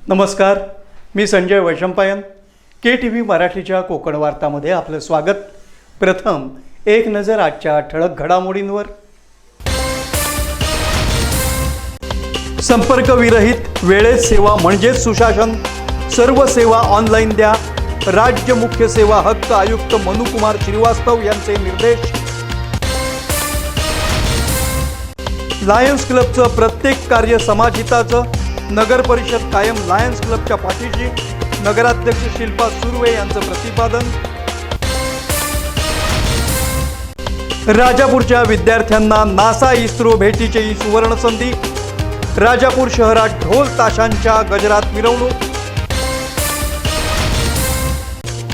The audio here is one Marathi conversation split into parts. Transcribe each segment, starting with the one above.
नमस्कार, मी संजय वैशंपायन. KTV मराठीच्या कोकण वार्तामध्ये आपलं स्वागत. प्रथम एक नजर आजच्या ठळक घडामोडींवर. संपर्क विरहित वेळेत सेवा म्हणजेच सुशासन. सर्व सेवा ऑनलाईन द्या. राज्य मुख्य सेवा हक्क आयुक्त मनुकुमार श्रीवास्तव यांचे निर्देश. लायन्स क्लबचं प्रत्येक कार्य समाजहिताचं. नगर परिषद कायम लायन्स क्लबच्या पाठीशी. नगराध्यक्ष शिल्पा सुर्वे यांचं प्रतिपादन. राजापूरच्या विद्यार्थ्यांना नासा इस्रो भेटीची सुवर्ण संधी. राजापूर शहरात ढोल ताशांच्या गजरात मिरवणूक.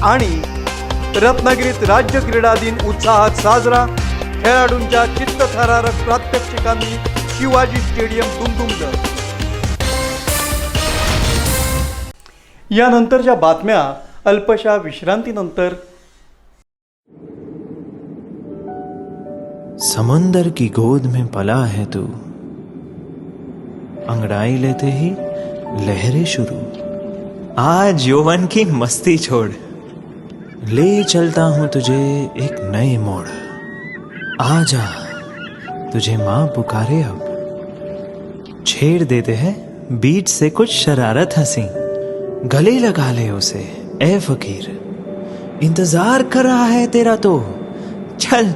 आणि रत्नागिरीत राज्य क्रीडा दिन उत्साहात साजरा. खेळाडूंच्या चित्तथरारक प्रात्यक्षिकांनी शिवाजी स्टेडियम दुमदुमलं. यानंतरच्या बातम्या अल्पशा विश्रांतीनंतर. समुंदर की गोद में पला है तू, अंगड़ाई लेते ही लहरें शुरू. आज यौवन की मस्ती छोड़, ले चलता हूं तुझे एक नए मोड़. आजा तुझे माँ पुकारे अब, छेड़ देते हैं बीच से कुछ शरारत हंसी. गले लगा ले उसे ए फकीर, इंतजार कर रहा है तेरा तो. चल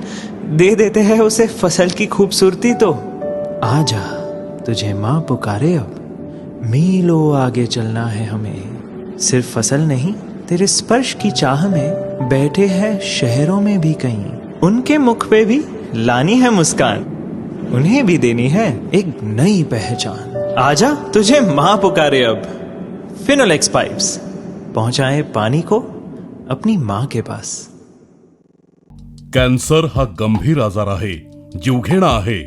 दे देते हैं उसे फसल की खूबसूरती तो. आजा तुझे माँ पुकारे अब, मीलों आगे चलना है हमें. सिर्फ फसल नहीं, तेरे स्पर्श की चाह में बैठे हैं शहरों में भी कहीं. उनके मुख पे भी लानी है मुस्कान, उन्हें भी देनी है एक नई पहचान. आजा तुझे माँ पुकारे अब. फिनोलेक्स पाइप्स पहुंचाए पानी को अपनी मां के पास. कॅन्सर हा गंभीर आजार आहे, जीवघेणा आहे.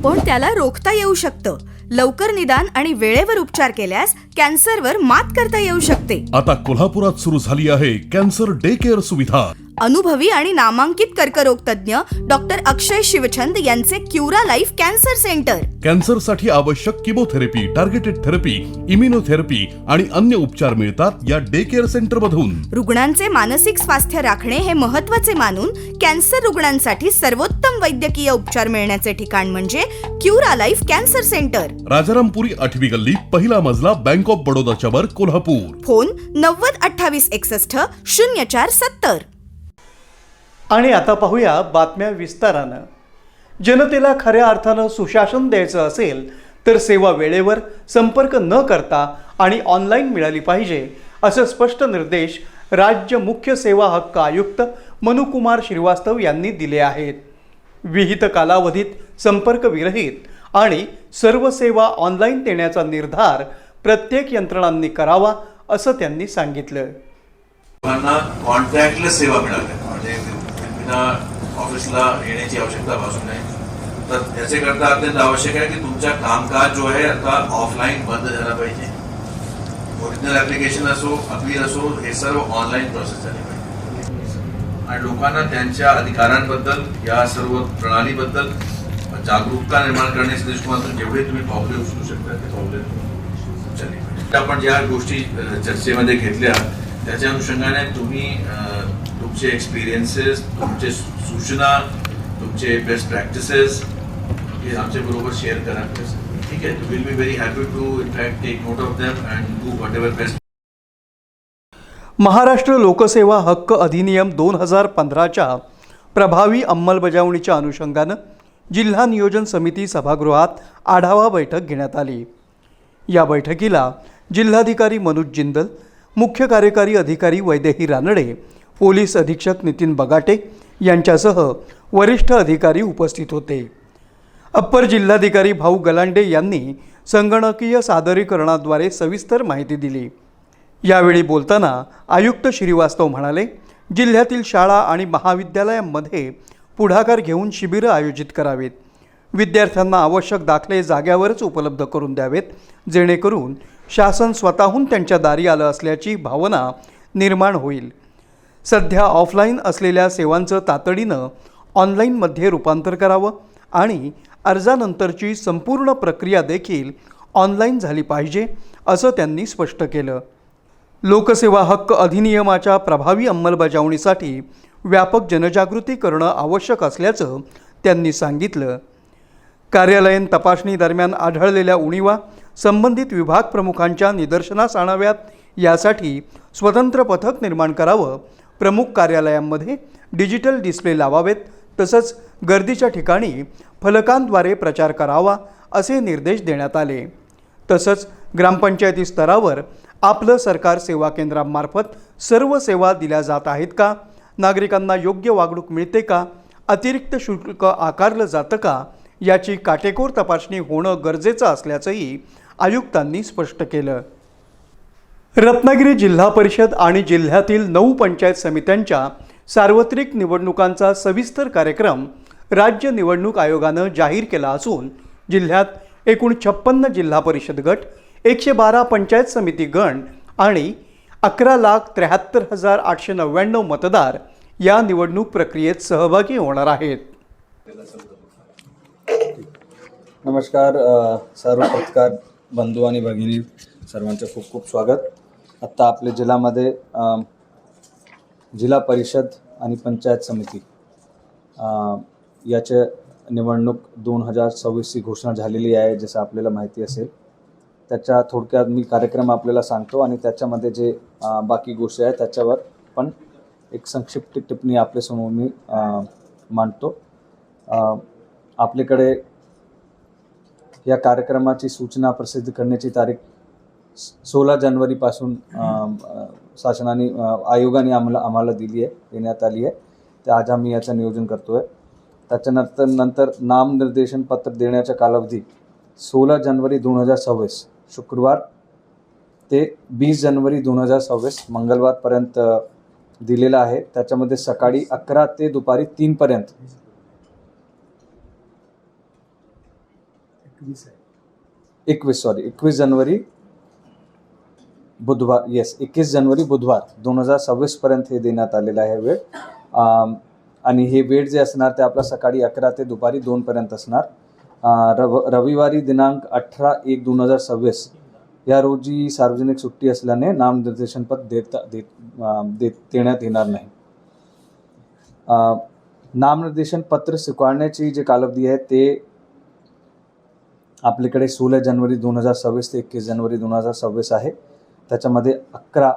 पण त्याला रोखता येऊ शकतं. लवकर निदान आणि वेळेवर उपचार केल्यास कॅन्सरवर मात करता येऊ शकते. आता कोल्हापुरात सुरू झाली आहे कॅन्सर डे केअर सुविधा. अनुभवी आणि नामांकित कर्करोग तज्ञ डॉक्टर अक्षय शिवचंद यांचे क्युरा लाईफ कॅन्सर सेंटर. कॅन्सरसाठी आवश्यक किमोथेरपी, टार्गेटेड थेरपी, इम्युनोथेरपी आणि अन्य उपचार मिळतात या डे केअर सेंटर मधून. रुग्णांचे मानसिक स्वास्थ्य राखणे हे महत्त्वाचे मानून कॅन्सर रुग्णांसाठी सर्वोत्तम वैद्यकीय उपचार मिळण्याचे ठिकाण म्हणजे Cura life cancer centre. Rajarampuri 8वी गल्ली, पहिला मजला, बँक ऑफ बडोदाच्या वर, कोल्हापूर. फोन 902861 0470. आणि आता पाहूया बातम्या विस्तारानं. जनतेला खऱ्या अर्थानं सुशासन द्यायचं असेल तर सेवा वेळेवर, संपर्क न करता आणि ऑनलाईन मिळाली पाहिजे, असं स्पष्ट निर्देश राज्य मुख्य सेवा हक्क आयुक्त मनुकुमार श्रीवास्तव यांनी दिले आहेत. विहित कालावधीत संपर्क विरहित आणि सर्व सेवा ऑनलाईन देण्याचा निर्धार प्रत्येक यंत्रणांनी करावा, असं त्यांनी सांगितलं. कॉन्ट्रॅक्टलेस सेवा मिळाल्या म्हणजे ऑफिसला येण्याची आवश्यकता भासू नये. तर याच्याकरता अत्यंत आवश्यक आहे की तुमचा कामकाज जो आहे आता ऑफलाईन बंद झाला पाहिजे. ओरिजिनल ऍप्लिकेशन असो, अपील असो, हे सर्व ऑनलाईन प्रोसेस झाली पाहिजे. आणि लोकांना त्यांच्या अधिकारांबद्दल, या सर्व प्रणालीबद्दल जागरूकता निर्माण करण्याच्या दृष्टिकोनातून जेवढे तुम्ही पावले उचलू शकता ते पावले उचलली पाहिजे. आपण ज्या गोष्टी चर्चेमध्ये घेतल्या त्याच्या अनुषंगाने तुम्ही तुमचे एक्सपिरियन्सेस, तुमचे सूचना, तुमचे बेस्ट प्रॅक्टिसेस हे आमच्या बरोबर शेअर करा. ठीक आहे, will be very happy to in fact take note of them and do whatever best. Maharashtra लोकसेवा हक्क अधिनियम 2015च्या प्रभावी अंमलबजावणीच्या अनुषंगानं जिल्हा नियोजन समिती सभागृहात आढावा बैठक घेण्यात आली. या बैठकीला जिल्हाधिकारी मनोज जिंदल, मुख्य कार्यकारी अधिकारी वैदेही रानडे, पोलीस अधीक्षक नितीन बगाटे यांच्यासह वरिष्ठ अधिकारी उपस्थित होते. अप्पर जिल्हाधिकारी भाऊ गलांडे यांनी संगणकीय सादरीकरणाद्वारे सविस्तर माहिती दिली. यावेळी बोलताना आयुक्त श्रीवास्तव म्हणाले, जिल्ह्यातील शाळा आणि महाविद्यालयांमध्ये पुढाकार घेऊन शिबिरं आयोजित करावीत. विद्यार्थ्यांना आवश्यक दाखले जाग्यावरच उपलब्ध करून द्यावेत, जेणेकरून शासन स्वतःहून त्यांच्या दारी आलं असल्याची भावना निर्माण होईल. सध्या ऑफलाईन असलेल्या सेवांचं तातडीनं ऑनलाईनमध्ये रूपांतर करावं आणि अर्जानंतरची संपूर्ण प्रक्रिया देखील ऑनलाईन झाली पाहिजे असं त्यांनी स्पष्ट केलं. लोकसेवा हक्क अधिनियमाच्या प्रभावी अंमलबजावणीसाठी व्यापक जनजागृती करणं आवश्यक असल्याचं त्यांनी सांगितलं. कार्यालयीन तपासणी दरम्यान आढळलेल्या उणीवा संबंधित विभाग प्रमुखांच्या निदर्शनास आणाव्यात यासाठी स्वतंत्र पथक निर्माण करावं. प्रमुख कार्यालयांमध्ये डिजिटल डिस्प्ले लावावेत. तसंच गर्दीच्या ठिकाणी फलकांद्वारे प्रचार करावा असे निर्देश देण्यात आले. तसंच ग्रामपंचायती स्तरावर आपलं सरकार सेवा केंद्रामार्फत सर्व सेवा दिल्या जात आहेत का, नागरिकांना योग्य वागणूक मिळते का, अतिरिक्त शुल्क आकारलं जातं का याची काटेकोर तपासणी होणं गरजेचं असल्याचंही आयुक्तांनी स्पष्ट केलं. रत्नागिरी जिल्हा परिषद आणि जिल्ह्यातील 9 पंचायत समित्यांच्या सार्वत्रिक निवडणुकांचा सविस्तर कार्यक्रम राज्य निवडणूक आयोगानं जाहीर केला असून जिल्ह्यात एकूण 56 जिल्हा परिषद गट, 112 पंचायत समिती गण आणि 11,73,899 मतदार या निवडणूक प्रक्रियेत सहभागी होणार आहेत. नमस्कार सर्व पत्रकार बंधू आणि भगिनी सर्वांचं खूप खूप स्वागत. आत्ता आपल्या जिल्ह्यामध्ये जिल्हा परिषद आणि पंचायत समिती याचे निवडणूक 2026ची घोषणा झालेली आहे. जसं आपल्याला माहिती असेल त्याच्या थोडक्यात मी कार्यक्रम आपल्याला सांगतो आणि त्याच्यामध्ये जे बाकी गोष्टी आहेत त्याच्यावर पण एक संक्षिप्त टिप्पणी आपल्यासमोर मी मांडतो. आपल्याकडे या कार्यक्रमाची सूचना प्रसिद्ध करण्याची तारीख 16 जानेवारीपासून शासनाने आयोगाने आम्हाला देण्यात आली आहे. तर आज आम्ही याचं नियोजन करतो आहे. त्याच्यानंतर नामनिर्देशन पत्र देण्याचा कालावधी 16 जानेवारी 2026 शुक्रवार ते 20 जानेवारी 2026 मंगळवारपर्यंत दिलेला आहे. त्याच्यामध्ये सकाळी 11 ते दुपारी 3 पर्यंत 21 जानेवारी बुधवार 21 जानेवारी बुधवार 2026 पर्यंत हे देण्यात आलेलं आहे वेळ. आणि हे वेळ जे असणार ते आपला सकाळी 11 ते दुपारी 2 पर्यंत असणार. रविवारी दिनांक 18/1/2026 या रोजी सार्वजनिक सुट्टी असल्याने नामनिर्देशन पत्र देण्यात येणार नाही. नामनिर्देशन पत्र स्वीकारण्याची जे कालावधी आहे ते आपल्याकडे 16 जानेवारी 2026 ते 21 जानेवारी 2026 आहे. त्याच्यामध्ये 11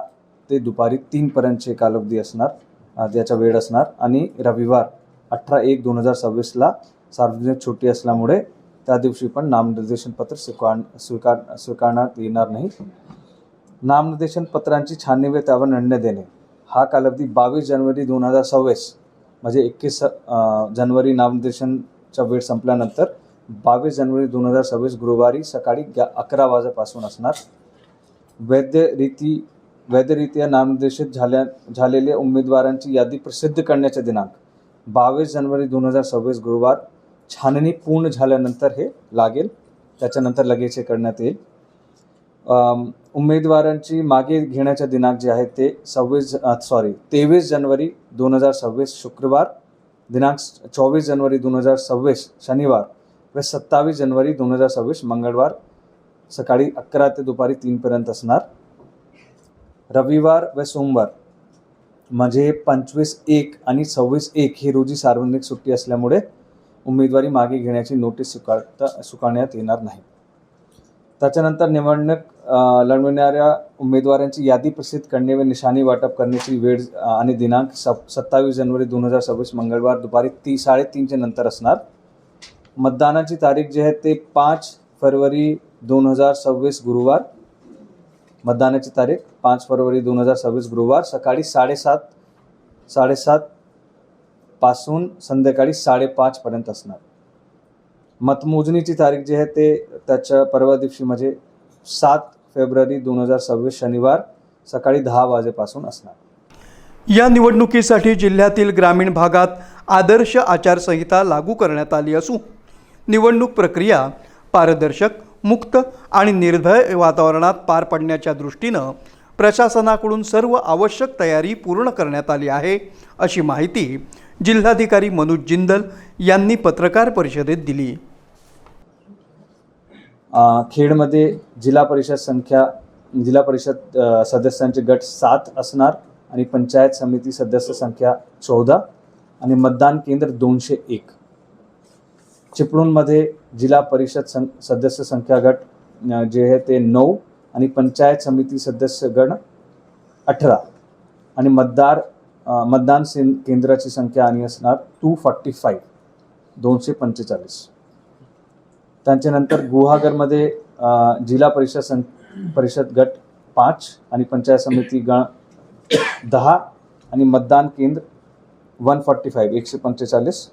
ते दुपारी 3 पर्यंतचे कालावधी असणार, त्याचा वेळ असणार. आणि रविवार 18/1/2026ला सार्वजनिक सुट्टी असल्यामुळे त्या दिवशी पण नामनिर्देशन पत्र स्वीकारण्यात येणार नाही. नामनिर्देशन पत्रांची छाननी व त्यावर निर्णय देणे हा कालावधी 22 जानेवारी 2026 म्हणजे 21 जानेवारी नामनिर्देशनचा वेळ संपल्यानंतर 22 जानेवारी 2026 गुरुवारी सकाळी 11 वाजेपासून असणार. वैधरित्या नामनिर्देशित झालेल्या उमेदवारांची यादी प्रसिद्ध करण्याचे दिनांक 22 जानेवारी 2026 गुरुवार. छाननी पूर्ण झाल्यानंतर हे लागेल, त्याच्यानंतर लगेच हे करण्यात येईल. उमेदवारांची मागे घेण्याचे दिनांक जे आहे ते 23 जानेवारी 2026 शुक्रवार, दिनांक 24 जानेवारी 2026 शनिवार व 27 जानेवारी 2026 मंगळवार सकाळी 11 ते दुपारी 3 पर्यंत असणार. रविवार व सोमवार म्हणजे 25/1 आणि 26/1 ही रोजी सार्वजनिक सुट्टी असल्यामुळे उमेदवारी मागे घेण्याची नोटीस स्वीकारण्यात येणार नाही. त्याच्यानंतर निवडणूक लढवणाऱ्या उमेदवारांची यादी प्रसिद्ध करणे व निशाणी वाटप करण्याची वेळ आणि दिनांक 27 जानेवारी 2026 मंगळवार दुपारी 3:30च्या नंतर असणार. मतदानाची तारीख जी आहे ते 5 फरवरी 2026 गुरुवार. मतदानाची तारीख 5 फरवरी 2026 गुरुवार सकाळी 7:30 पासून संध्याकाळी 5:30 पर्यंत असणार. मतमोजणीची तारीख जी आहे ते त्याच्या परवा दिवशी म्हणजे 7 फेब्रुवारी 2026 शनिवार सकाळी 10 वाजेपासून असणार. या निवडणुकीसाठी जिल्ह्यातील ग्रामीण भागात आदर्श आचारसंहिता लागू करण्यात आली असून निवडणूक प्रक्रिया पारदर्शक, मुक्त आणि निर्भय वातावरणात पार पडण्याच्या दृष्टीनं प्रशासनाकडून सर्व आवश्यक तयारी पूर्ण करण्यात आली आहे, अशी माहिती जिल्हाधिकारी मनोज जिंदल यांनी पत्रकार परिषदेत दिली. खेडमध्ये जिल्हा परिषद सदस्यांचे गट 7 असणार आणि पंचायत समिती सदस्य संख्या 14 आणि मतदान केंद्र 201. चिपळूणमध्ये जिल्हा परिषद सदस्य संख्या गट जे आहे ते 9 आणि पंचायत समिती सदस्य गण 18 आणि मतदान केंद्राची संख्या आणि असणार 245. त्यांच्यानंतर गुहागरमध्ये जिल्हा परिषद गट 5 आणि पंचायत समिती गण 10 आणि मतदान केंद्र 145.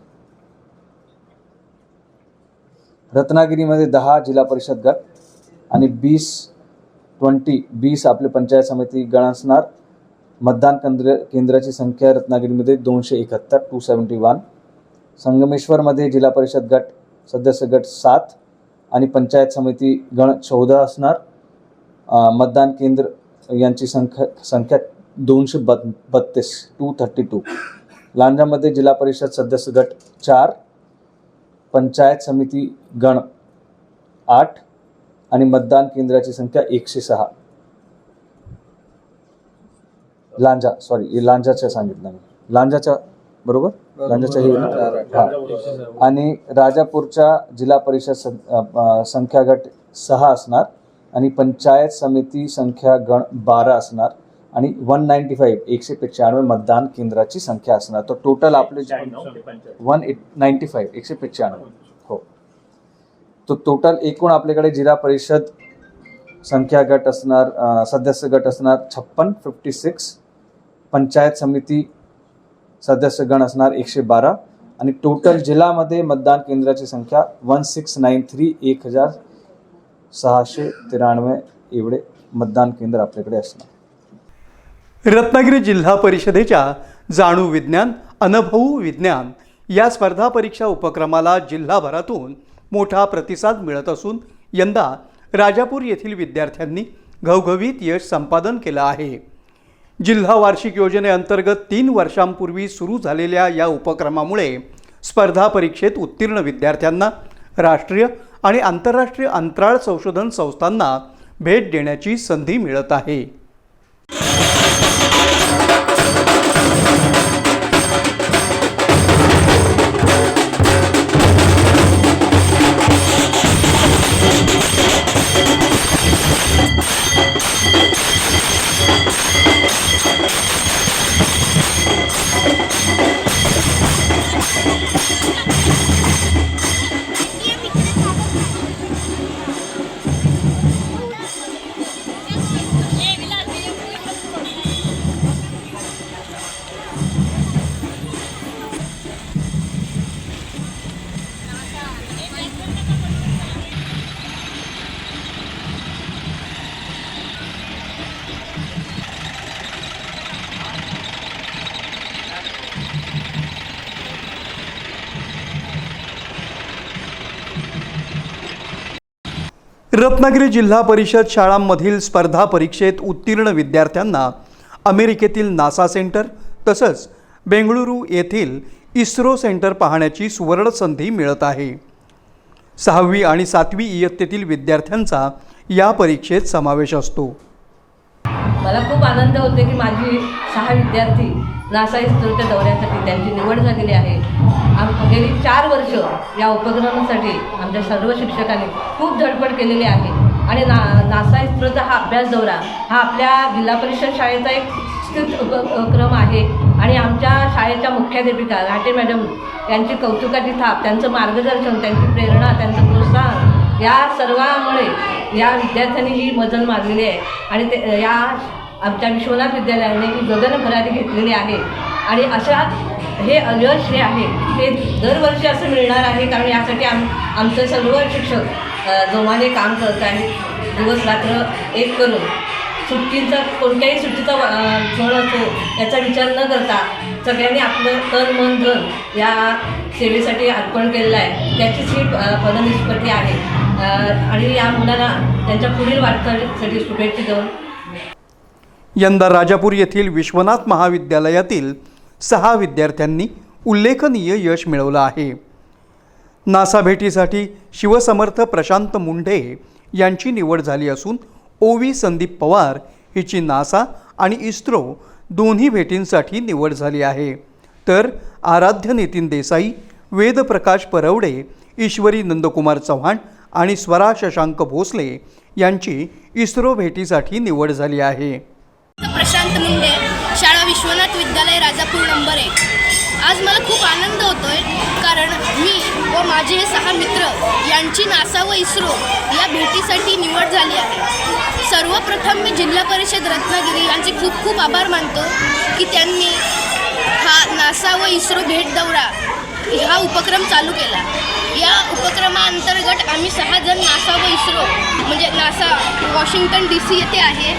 रत्नागिरीमध्ये 10 जिल्हा परिषद गट आणि 20 आपले पंचायत समिती गण असणार. मतदान केंद्राची संख्या रत्नागिरीमध्ये 271. संगमेश्वरमध्ये जिल्हा परिषद गट सदस्य गट 7 आणि पंचायत समिती गण 14 असणार. मतदान केंद्र यांची संख्या 232. लांजामध्ये जिल्हा परिषद सदस्य गट 4, पंचायत समिती गण 8 आणि मतदान केंद्राची संख्या 106. लांजाच्या सांगितलं मी, लांजाच्या बरोबर, लांजाच्या हे हां. आणि राजापूरच्या जिल्हा परिषद संख्या गट 6 असणार आणि पंचायत समिती संख्या गण 12 असणार आणि 195 मतदान केंद्राची संख्या असणार. तर टोटल आपले 195 195 हो. तो टोटल एकूण आपल्याकडे जिल्हा परिषद संख्या गट असणार, सदस्य गट असणार 56. पंचायत समिती सदस्य गण असणार 112 आणि टोटल जिल्ह्यामध्ये मतदान केंद्राची संख्या 1693 1693 एवढे मतदान केंद्र आपल्याकडे असणार. रत्नागिरी जिल्हा परिषदेच्या जाणू विज्ञान अनुभवू विज्ञान या स्पर्धा परीक्षा उपक्रमाला जिल्हाभरातून मोठा प्रतिसाद मिळत असून यंदा राजापूर येथील विद्यार्थ्यांनी घवघवीत यश संपादन केलं आहे. जिल्हा वार्षिक योजनेअंतर्गत 3 वर्षांपूर्वी सुरू झालेल्या या उपक्रमामुळे स्पर्धा परीक्षेत उत्तीर्ण विद्यार्थ्यांना राष्ट्रीय आणि आंतरराष्ट्रीय अंतराळ संशोधन संस्थांना भेट देण्याची संधी मिळत आहे. रत्नागिरी जिल्हा परिषद शाळांमधील स्पर्धा परीक्षेत उत्तीर्ण विद्यार्थ्यांना अमेरिकेतील नासा सेंटर तसंच बेंगळुरू येथील इस्रो सेंटर पाहण्याची सुवर्ण संधी मिळत आहे. 6वी आणि 7वी इयत्तेतील विद्यार्थ्यांचा या परीक्षेत समावेश असतो. मला खूप आनंद होतो की माझी 6 विद्यार्थी नासा इस्रोच्या दौऱ्यासाठी त्यांची निवड झालेली आहे. गेली 4 वर्ष या उपक्रमासाठी आमच्या सर्व शिक्षकांनी खूप धडपड केलेली आहे आणि नासा इस्रोचा हा अभ्यास दौरा हा आपल्या जिल्हा परिषद शाळेचा एक स्थित उपक्रम आहे आणि आमच्या शाळेच्या मुख्याध्यापिका घाटे मॅडम यांची कौतुकाची थाप, त्यांचं मार्गदर्शन, त्यांची प्रेरणा, त्यांचं प्रोत्साहन या सर्वांमुळे या विद्यार्थ्यांनी ही मजल मारलेली आहे आणि ते या आमच्या विश्वनाथ विद्यालयाने ही गगनभरारी घेतलेली आहे आणि अशा हे यश जे आहे ते दरवर्षी असं मिळणार आहे कारण यासाठी आमचे सर्व शिक्षक जोमाने काम करत आहेत. दिवस रात्र एक करून कोणत्याही सुट्टीचा क्षण असतो याचा विचार न करता सगळ्यांनी आपलं तन मन धन या सेवेसाठी अर्पण केलेलं आहे. त्याचीच ही फलनिष्पत्ती आहे आणि या मुलांना त्यांच्या पुढील वाटचालीसाठी शुभेच्छा देऊन यंदा राजापूर येथील विश्वनाथ महाविद्यालयातील 6 विद्यार्थ्यांनी उल्लेखनीय यश मिळवलं आहे. नासा भेटीसाठी शिवसमर्थ प्रशांत मुंढे यांची निवड झाली असून ओवी संदीप पवार हिची नासा आणि इस्रो दोन्ही भेटींसाठी निवड झाली आहे. तर आराध्य नितीन देसाई, वेदप्रकाश परवडे, ईश्वरी नंदकुमार चव्हाण आणि स्वरा शशांक भोसले यांची इस्रो भेटीसाठी निवड झाली आहे. प्रशांत मुंडे, शाळा विश्वनाथ विद्यालय राजापूर नंबर 1. आज मला खूप आनंद होतोय कारण मी व माझे 6 मित्र यांची नासा व इस्रो या भेटीसाठी निवड झाली आहे. सर्वप्रथम मी जिल्हा परिषद रत्नागिरी यांचे खूप खूप आभार मानतो की त्यांनी हा नासा व इस्रो भेट दौरा हा उपक्रम चालू केला. या उपक्रमाअंतर्गत आम्ही 6 जण नासा व इस्रो म्हणजे नासा वॉशिंग्टन DC येथे आहे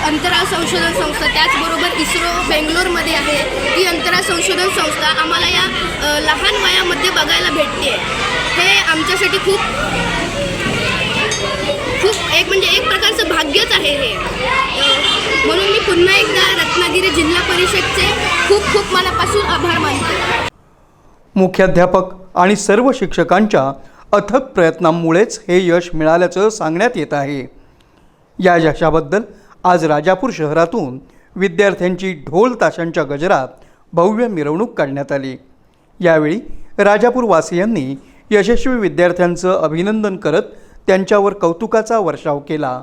अंतराळ संशोधन संस्था, त्याचबरोबर इस्रो बेंगलोरमध्ये आहे ती अंतराळ संशोधन संस्था आम्हाला या लहान वयामध्ये बघायला भेटते. हे आमच्यासाठी खूप एक प्रकारचं भाग्यच आहे हे. म्हणून मी पुन्हा एकदा रत्नागिरी जिल्हा परिषदचे खूप खूप मनापासून आभार मानते. मुख्याध्यापक आणि सर्व शिक्षकांच्या अथक प्रयत्नांमुळेच हे यश मिळाल्याचं सांगण्यात येत आहे. या यशाबद्दल आज राजापूर शहरातून विद्यार्थ्यांची ढोल ताशांच्या गजरात भव्य मिरवणूक काढण्यात आली. यावेळी राजापूरवासियांनी यशस्वी विद्यार्थ्यांचं अभिनंदन करत त्यांच्यावर कौतुकाचा वर्षाव केला.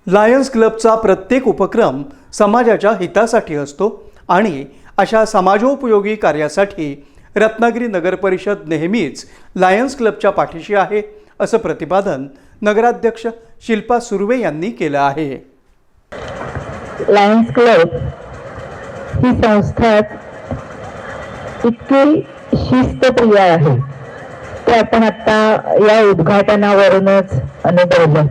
लायन्स क्लबचा प्रत्येक उपक्रम समाजाच्या हितासाठी असतो आणि अशा समाजोपयोगी कार्यासाठी रत्नागिरी नगर परिषद नेहमीच लायन्स क्लबच्या पाठीशी आहे, असं प्रतिपादन नगराध्यक्ष शिल्पा सुर्वे यांनी केलं आहे. लायन्स क्लब ही संस्था इतकी शिस्तप्रिय आहे ते आपण आता या उद्घाटनावरूनच अनुभवलं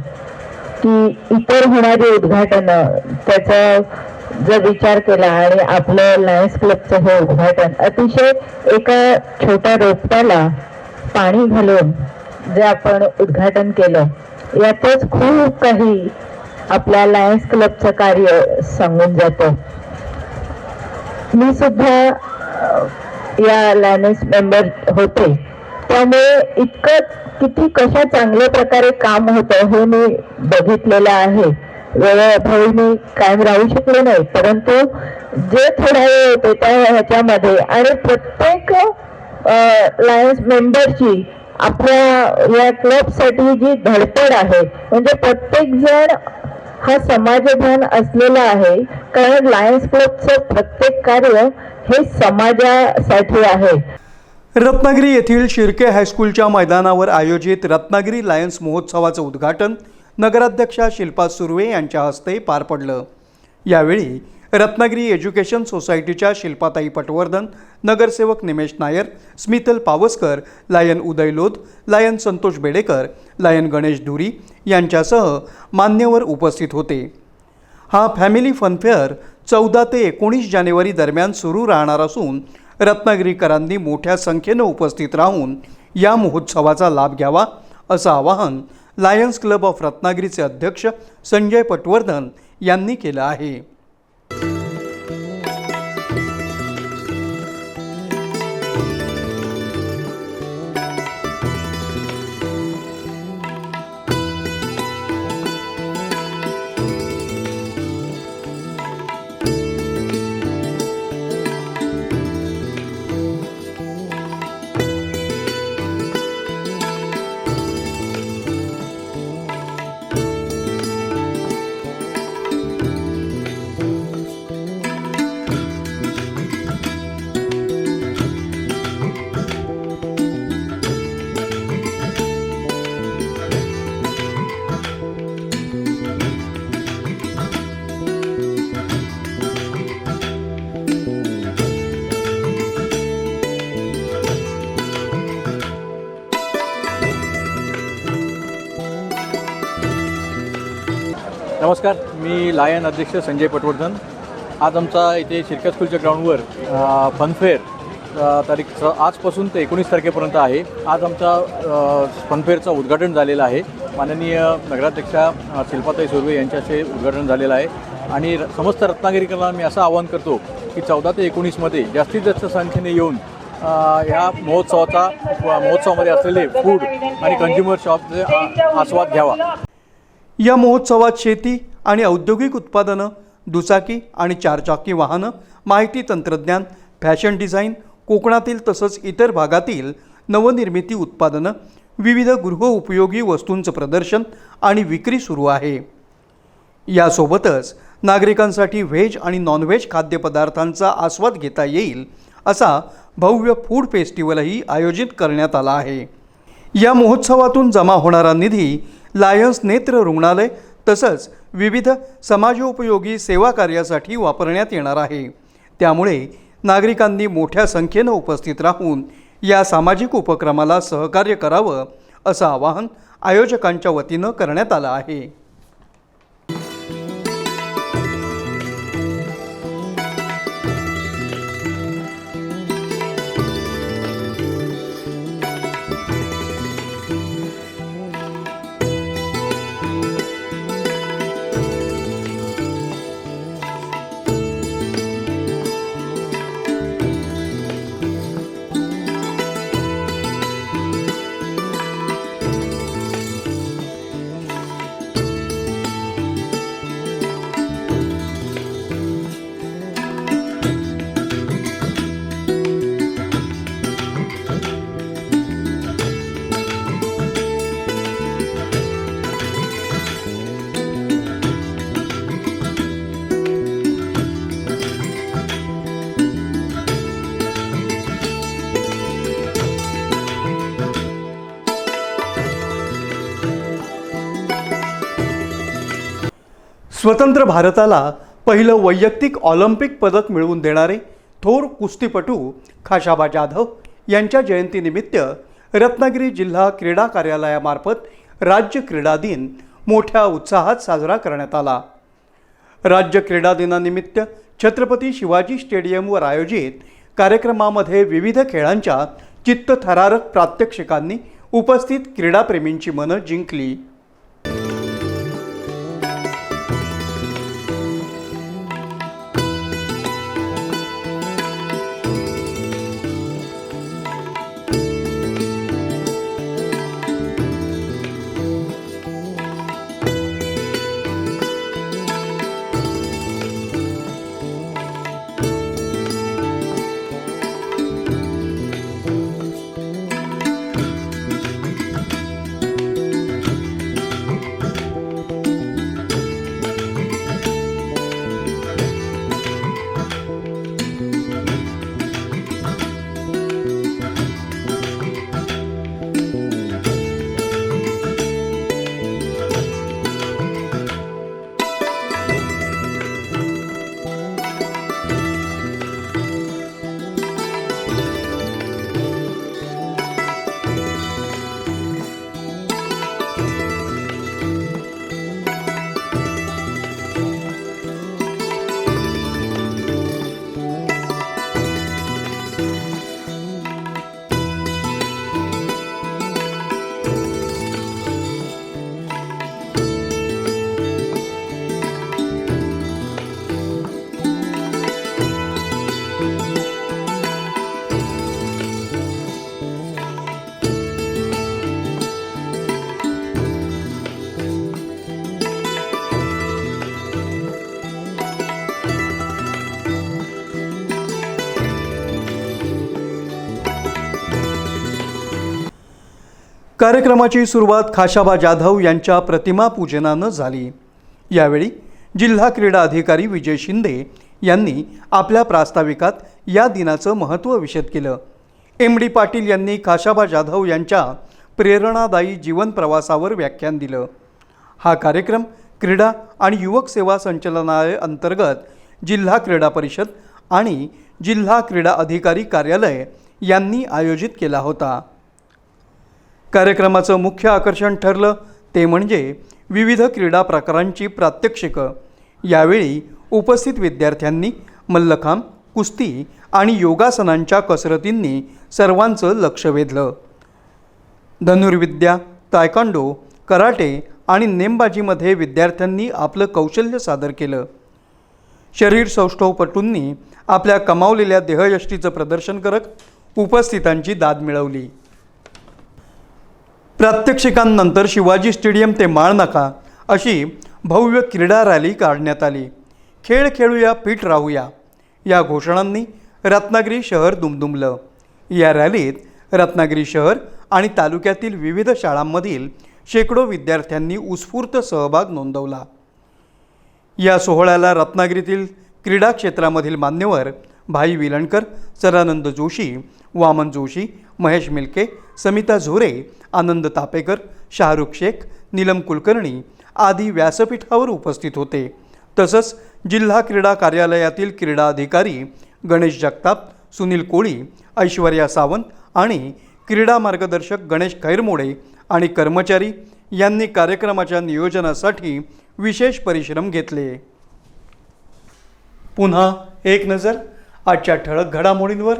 की इतर होणारी उद्घाटनं त्याचा जर विचार केला आणि आपलं लायन्स क्लबचं हे उद्घाटन अतिशय एका छोट्या रोपट्याला पाणी घालून जे आपण उद्घाटन केलं यातच खूप काही आपल्या लायन्स क्लबचं कार्य सांगून जातं. मी सुद्धा या लायन्स मेंबर होते त्यामुळे इतकं किती कशा चांगल्या प्रकारे काम होतं हे मी बघितलेलं आहे. वेळेअभावी मी कायम राहू शकले नाही, परंतु जे थोडा वेळ होते त्या ह्याच्यामध्ये आणि प्रत्येक लायन्स मेंबरची आपल्या या क्लबसाठी जी धडपड आहे म्हणजे प्रत्येक जण हा समाजभान असलेला आहे कारण लायन्स क्लबचं प्रत्येक कार्य हे समाजासाठी आहे. रत्नागिरी येथील शिर्के हायस्कूलच्या मैदानावर आयोजित रत्नागिरी लायन्स महोत्सवाचं उद्घाटन नगराध्यक्षा शिल्पा सुर्वे यांच्या हस्ते पार पडलं. यावेळी रत्नागिरी एज्युकेशन सोसायटीच्या शिल्पाताई पटवर्धन, नगरसेवक निमेश नायर, स्मितल पावसकर, लायन उदय लोध, लायन संतोष बेडेकर, लायन गणेश धुरी यांच्यासह मान्यवर उपस्थित होते. हा फॅमिली फनफेअर 14 ते 19 जानेवारी दरम्यान सुरू राहणार असून रत्नागिरीकरांनी मोठ्या संख्येनं उपस्थित राहून या महोत्सवाचा लाभ घ्यावा असं आवाहन लायन्स क्लब ऑफ रत्नागिरीचे अध्यक्ष संजय पटवर्धन यांनी केलं आहे. नमस्कार, मी लायन अध्यक्ष संजय पटवर्धन. आज आमचा इथे शिरका स्कूलच्या ग्राउंडवर फनफेअर आजपासून ते 19 तारखेपर्यंत आहे. आज आमचा फनफेअरचं उद्घाटन झालेलं आहे. माननीय नगराध्यक्षा शिल्पाताई सुर्वे यांच्याचे उद्घाटन झालेलं आहे. आणि समस्त रत्नागिरीकरांना मी असं आवाहन करतो की 14 ते 19मध्ये जास्तीत जास्त संख्येने येऊन ह्या महोत्सवामध्ये असलेले फूड आणि कंझ्युमर शॉपचे आस्वाद घ्यावा. या महोत्सवात शेती आणि औद्योगिक उत्पादनं, दुचाकी आणि चारचाकी वाहनं, माहिती तंत्रज्ञान, फॅशन डिझाईन, कोकणातील तसंच इतर भागातील नवनिर्मिती उत्पादनं, विविध गृहोपयोगी वस्तूंचं प्रदर्शन आणि विक्री सुरू आहे. यासोबतच नागरिकांसाठी व्हेज आणि नॉनव्हेज खाद्यपदार्थांचा आस्वाद घेता येईल असा भव्य फूड फेस्टिवलही आयोजित करण्यात आला आहे. या महोत्सवातून जमा होणारा निधी लायन्स नेत्र रुग्णालय तसंच विविध समाजोपयोगी सेवा कार्यासाठी वापरण्यात येणार आहे. त्यामुळे नागरिकांनी मोठ्या संख्येनं उपस्थित राहून या सामाजिक उपक्रमाला सहकार्य करावं असं आवाहन आयोजकांच्या वतीनं करण्यात आलं आहे. स्वतंत्र भारताला पहिलं वैयक्तिक ऑलिम्पिक पदक मिळवून देणारे थोर कुस्तीपटू खाशाबा जाधव यांच्या जयंतीनिमित्त रत्नागिरी जिल्हा क्रीडा कार्यालयामार्फत राज्य क्रीडा दिन मोठ्या उत्साहात साजरा करण्यात आला. राज्य क्रीडा दिनानिमित्त छत्रपती शिवाजी स्टेडियमवर आयोजित कार्यक्रमामध्ये विविध खेळांच्या चित्तथरारक प्रात्यक्षिकांनी उपस्थित क्रीडाप्रेमींची मनं जिंकली. कार्यक्रमाची सुरुवात खाशाबा जाधव यांच्या प्रतिमा पूजनानं झाली. यावेळी जिल्हा क्रीडा अधिकारी विजय शिंदे यांनी आपल्या प्रास्ताविकात या दिनाचं महत्त्व विशद केलं. MD पाटील यांनी खाशाबा जाधव यांच्या प्रेरणादायी जीवन प्रवासावर व्याख्यान दिलं. हा कार्यक्रम क्रीडा आणि युवक सेवा संचालनालय अंतर्गत जिल्हा क्रीडा परिषद आणि जिल्हा क्रीडा अधिकारी कार्यालय यांनी आयोजित केला होता. कार्यक्रमाचं मुख्य आकर्षण ठरलं ते म्हणजे विविध क्रीडा प्रकारांची प्रात्यक्षिकं यावेळी उपस्थित विद्यार्थ्यांनी मल्लखांब, कुस्ती आणि योगासनांच्या कसरतींनी सर्वांचं लक्ष वेधलं. धनुर्विद्या, तायकांडो, कराटे आणि नेमबाजीमध्ये विद्यार्थ्यांनी आपलं कौशल्य सादर केलं. शरीर सौष्ठवपटूंनी आपल्या कमावलेल्या देहयष्टीचं प्रदर्शन करत उपस्थितांची दाद मिळवली. प्रात्यक्षिकांनंतर शिवाजी स्टेडियम ते माळनाका अशी भव्य क्रीडा रॅली काढण्यात आली. खेळ खेळूया, फिट राहूया या घोषणांनी रत्नागिरी शहर दुमदुमलं. या रॅलीत रत्नागिरी शहर आणि तालुक्यातील विविध शाळांमधील शेकडो विद्यार्थ्यांनी उत्स्फूर्त सहभाग नोंदवला. या सोहळ्याला रत्नागिरीतील क्रीडा क्षेत्रामधील मान्यवर भाई विलणकर, सदानंद जोशी, वामन जोशी, महेश मिल्के, समिता झोरे, आनंद तापेकर, शाहरुख शेख, नीलम कुलकर्णी आदी व्यासपीठावर उपस्थित होते. तसंच जिल्हा क्रीडा कार्यालयातील क्रीडा अधिकारी गणेश जगताप, सुनील कोळी, ऐश्वर्या सावंत आणि क्रीडा मार्गदर्शक गणेश खैरमोडे आणि कर्मचारी यांनी कार्यक्रमाच्या नियोजनासाठी विशेष परिश्रम घेतले. पुन्हा एक नजर आजच्या ठळक घडामोडींवर.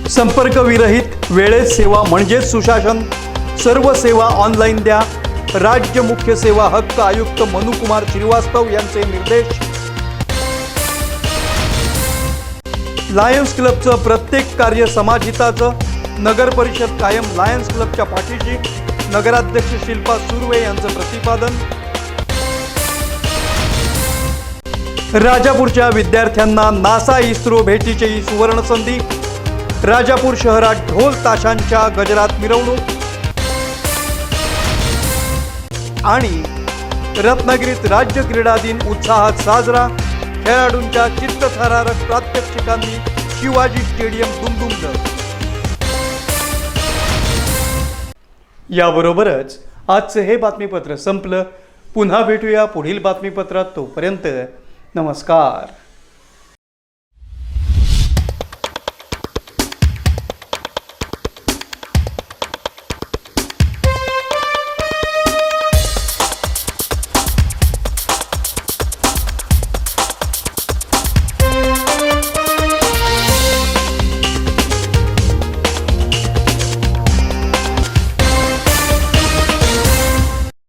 संपर्कविरहित वेळेत सेवा म्हणजेच सुशासन. सर्व सेवा ऑनलाईन द्या. राज्य मुख्य सेवा हक्क आयुक्त मनुकुमार श्रीवास्तव यांचे निर्देश. लायन्स क्लबचं प्रत्येक कार्य समाजहिताचं. नगर परिषद कायम लायन्स क्लबच्या पाठीशी. नगराध्यक्ष शिल्पा सुर्वे यांचं प्रतिपादन. राजापूरच्या विद्यार्थ्यांना नासा इस्रो भेटीची सुवर्ण संधी. राजापूर शहरात ढोल ताशांच्या गजरात मिरवणूक. आणि रत्नागिरीत राज्य क्रीडा दिन उत्साहात साजरा. खेळाडूंच्या चित्तथरारक प्रात्यक्षिकांनी शिवाजी स्टेडियम दुमदुमलं. याबरोबरच आजचं हे बातमीपत्र संपलं. पुन्हा भेटूया पुढील बातमीपत्रात. तोपर्यंत नमस्कार.